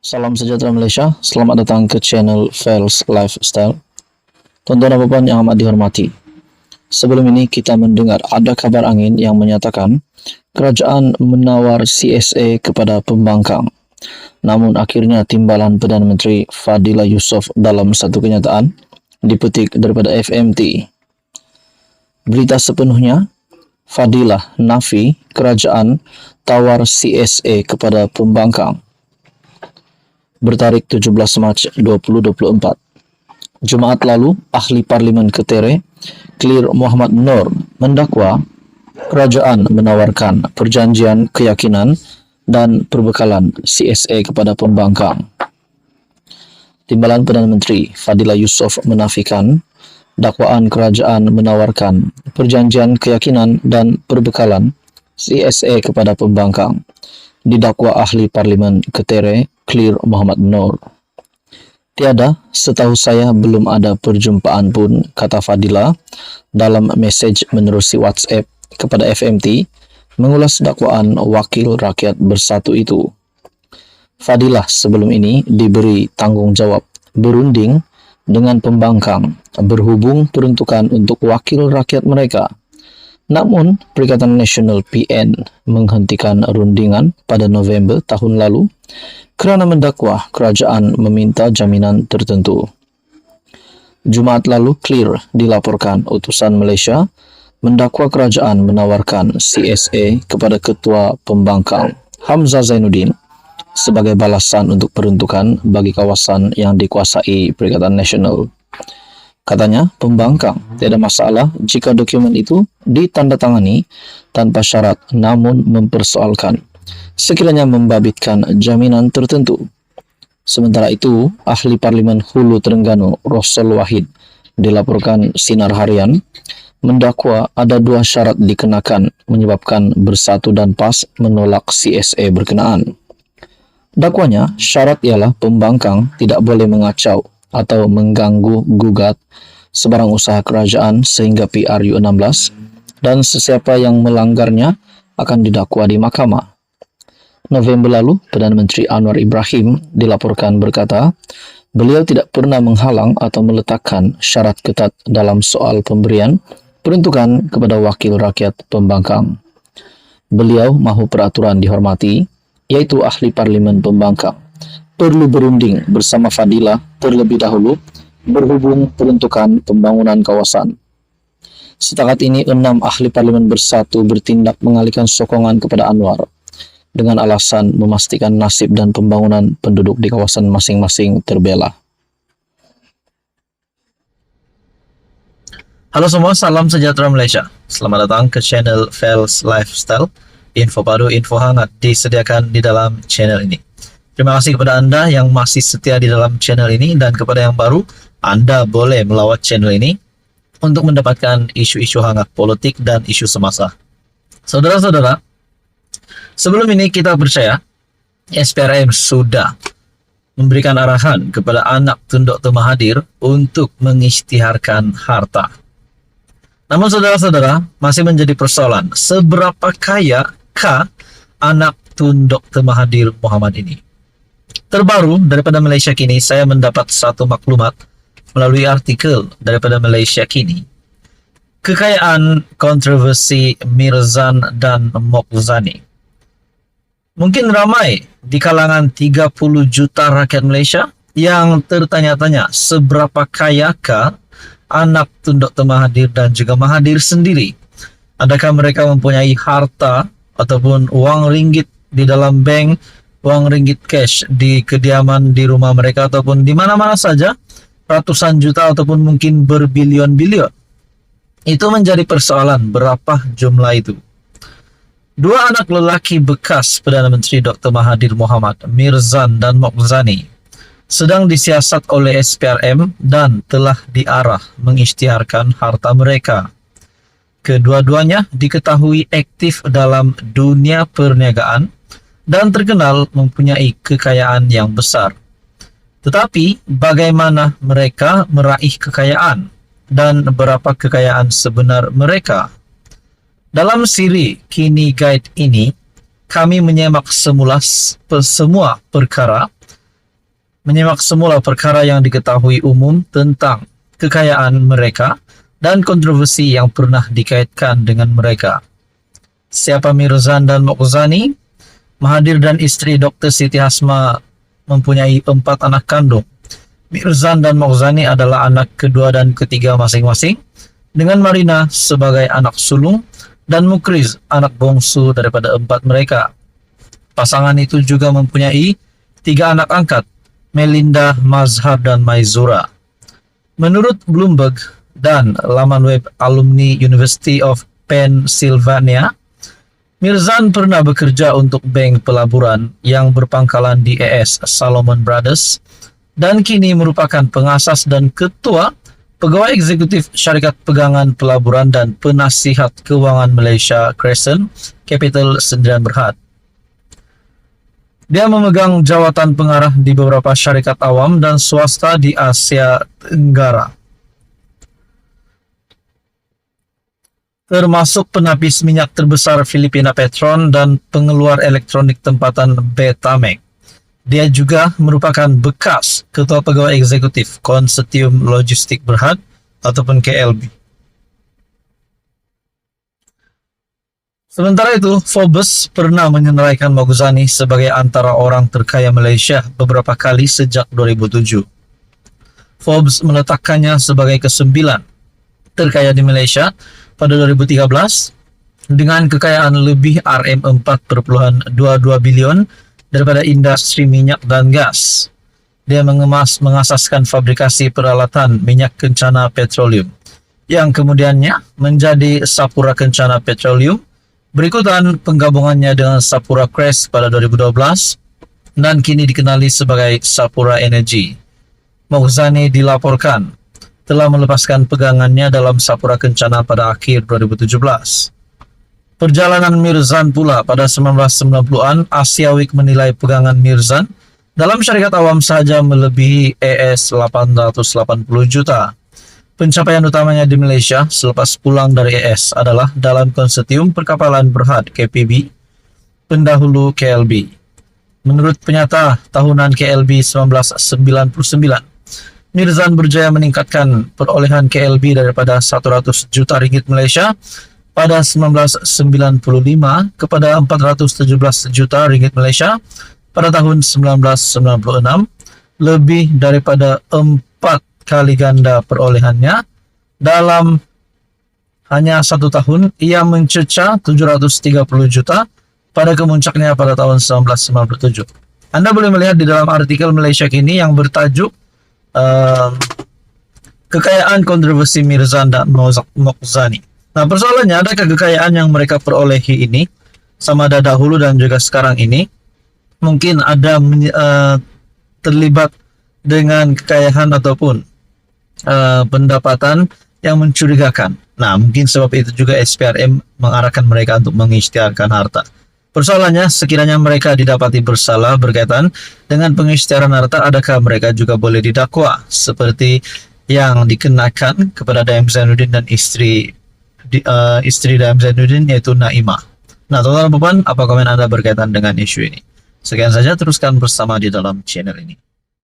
Salam sejahtera Malaysia, selamat datang ke channel Fels Lifestyle. Tuan-tuan dan puan yang amat dihormati, sebelum ini kita mendengar ada kabar angin yang menyatakan kerajaan menawar CSA kepada pembangkang. Namun akhirnya timbalan Perdana Menteri Fadillah Yusof dalam satu kenyataan dipetik daripada FMT. Berita sepenuhnya, Fadillah nafi kerajaan tawar CSA kepada pembangkang. Bertarikh 17 Mac 2024. Jumaat lalu, Ahli Parlimen Ketere, Clear Muhammad Noor, mendakwa kerajaan menawarkan perjanjian keyakinan dan perbekalan CSA kepada pembangkang. Timbalan Perdana Menteri Fadillah Yusof menafikan dakwaan kerajaan menawarkan perjanjian keyakinan dan perbekalan CSA kepada pembangkang. Didakwa Ahli Parlimen Ketere, Clear Muhammad Noor. Tiada, setahu saya belum ada perjumpaan pun, kata Fadillah dalam mesej menerusi WhatsApp kepada FMT mengulas dakwaan Wakil Rakyat Bersatu itu. Fadillah sebelum ini diberi tanggungjawab berunding dengan pembangkang berhubung peruntukan untuk wakil rakyat mereka. Namun, Perikatan Nasional PN menghentikan rundingan pada November tahun lalu kerana mendakwa kerajaan meminta jaminan tertentu. Jumaat lalu, Clear dilaporkan utusan Malaysia mendakwa kerajaan menawarkan CSA kepada Ketua Pembangkang Hamzah Zainuddin sebagai balasan untuk peruntukan bagi kawasan yang dikuasai Perikatan Nasional. Katanya, pembangkang tiada masalah jika dokumen itu ditandatangani tanpa syarat namun mempersoalkan sekiranya membabitkan jaminan tertentu. Sementara itu, Ahli Parlimen Hulu Terengganu Rosol Wahid dilaporkan Sinar Harian mendakwa ada dua syarat dikenakan menyebabkan Bersatu dan PAS menolak CSA berkenaan. Dakwanya, syarat ialah pembangkang tidak boleh mengacau atau mengganggu gugat sebarang usaha kerajaan sehingga PRU 16 dan sesiapa yang melanggarnya akan didakwa di mahkamah. November lalu, Perdana Menteri Anwar Ibrahim dilaporkan berkata, beliau tidak pernah menghalang atau meletakkan syarat ketat dalam soal pemberian peruntukan kepada wakil rakyat pembangkang. Beliau mahu peraturan dihormati, yaitu Ahli Parlimen Pembangkang perlu berunding bersama Fadillah terlebih dahulu berhubung peruntukan pembangunan kawasan. Setakat ini, 6 Ahli Parlimen Bersatu bertindak mengalihkan sokongan kepada Anwar dengan alasan memastikan nasib dan pembangunan penduduk di kawasan masing-masing terbela. Halo semua, salam sejahtera Malaysia. Selamat datang ke channel Fels Lifestyle. Info baru, info hangat disediakan di dalam channel ini. Terima kasih kepada Anda yang masih setia di dalam channel ini, dan kepada yang baru, Anda boleh melawat channel ini untuk mendapatkan isu-isu hangat politik dan isu semasa. Saudara-saudara, sebelum ini kita percaya SPRM sudah memberikan arahan kepada anak tun Dr. Mahathir untuk mengisytiharkan harta. Namun saudara-saudara, masih menjadi persoalan seberapa kayakah anak tun Dr. Mahathir Mohamad ini. Terbaru daripada Malaysia Kini, saya mendapat satu maklumat melalui artikel daripada Malaysia Kini. Kekayaan kontroversi Mirzan dan Mokzani. Mungkin ramai di kalangan 30 juta rakyat Malaysia yang tertanya-tanya seberapa kayakah anak tun Dr. Mahathir dan juga Mahathir sendiri. Adakah mereka mempunyai harta ataupun wang ringgit di dalam bank, wang ringgit cash di kediaman di rumah mereka ataupun di mana-mana saja, ratusan juta ataupun mungkin berbilion-bilion. Itu menjadi persoalan, berapa jumlah itu. Dua anak lelaki bekas Perdana Menteri Dr. Mahathir Mohamad, Mirzan dan Mokzani, sedang disiasat oleh SPRM dan telah diarah mengisytiharkan harta mereka. Kedua-duanya diketahui aktif dalam dunia perniagaan dan terkenal mempunyai kekayaan yang besar. Tetapi bagaimana mereka meraih kekayaan dan berapa kekayaan sebenar mereka? Dalam siri Kini Guide ini, kami menyemak semua perkara menyimak semula perkara yang diketahui umum tentang kekayaan mereka dan kontroversi yang pernah dikaitkan dengan mereka. Siapa Mirzan dan Mokhzani? Mahathir dan istri Dr. Siti Hasma mempunyai 4 anak kandung. Mirzan dan Mokhzani adalah anak kedua dan ketiga masing-masing, dengan Marina sebagai anak sulung dan Mukriz anak bongsu daripada 4 mereka. Pasangan itu juga mempunyai 3 anak angkat, Melinda, Mazhar, dan Maizura. Menurut Bloomberg dan laman web alumni University of Pennsylvania, Mirzan pernah bekerja untuk bank pelaburan yang berpangkalan di AS Salomon Brothers dan kini merupakan pengasas dan ketua pegawai eksekutif syarikat pegangan pelaburan dan penasihat keuangan Malaysia Crescent Capital Sdn Bhd. Dia memegang jawatan pengarah di beberapa syarikat awam dan swasta di Asia Tenggara, termasuk penapis minyak terbesar Filipina Petron dan pengeluar elektronik tempatan Betamax. Dia juga merupakan bekas Ketua Pegawai Eksekutif Konsortium Logistik Berhad ataupun KLB. Sementara itu, Forbes pernah menyenaraikan Mokhzani sebagai antara orang terkaya Malaysia beberapa kali sejak 2007. Forbes meletakkannya sebagai ke-9 terkaya di Malaysia pada 2013 dengan kekayaan lebih RM4.22 bilion daripada industri minyak dan gas. Dia mengasaskan fabrikasi peralatan minyak kencana petroleum yang kemudiannya menjadi Sapura Kencana Petroleum. Berikutan penggabungannya dengan Sapura Crest pada 2012 dan kini dikenali sebagai Sapura Energy. Mokhzani dilaporkan telah melepaskan pegangannya dalam Sapura Kencana pada akhir 2017. Perjalanan Mirzan pula pada 1990-an, Asia Week menilai pegangan Mirzan dalam syarikat awam sahaja melebihi AS 880 juta. Pencapaian utamanya di Malaysia selepas pulang dari AS adalah dalam Konsortium Perkapalan Berhad KPB, pendahulu KLB. Menurut penyata tahunan KLB 1999, Mirzan berjaya meningkatkan perolehan KLB daripada 100 juta ringgit Malaysia pada 1995 kepada 417 juta ringgit Malaysia pada tahun 1996, lebih daripada 4 kali ganda perolehannya dalam hanya 1 tahun. Ia mencecah 730 juta pada kemuncaknya pada tahun 1997. Anda boleh melihat di dalam artikel Malaysia Kini yang bertajuk Kekayaan Kontroversi Mirzan dan Mokhzani. Nah, persoalannya, adakah kekayaan yang mereka perolehi ini sama ada dahulu dan juga sekarang ini mungkin ada terlibat dengan kekayaan ataupun pendapatan yang mencurigakan. Nah, mungkin sebab itu juga SPRM mengarahkan mereka untuk mengisytiharkan harta. Persoalannya, sekiranya mereka didapati bersalah berkaitan dengan pengisytiharan harta, adakah mereka juga boleh didakwa seperti yang dikenakan kepada Daim Zainuddin dan istri Daim Zainuddin, yaitu Naimah. Nah, tuan-tuan dan puan, apa komen Anda berkaitan dengan isu ini? Sekian saja, teruskan bersama di dalam channel ini.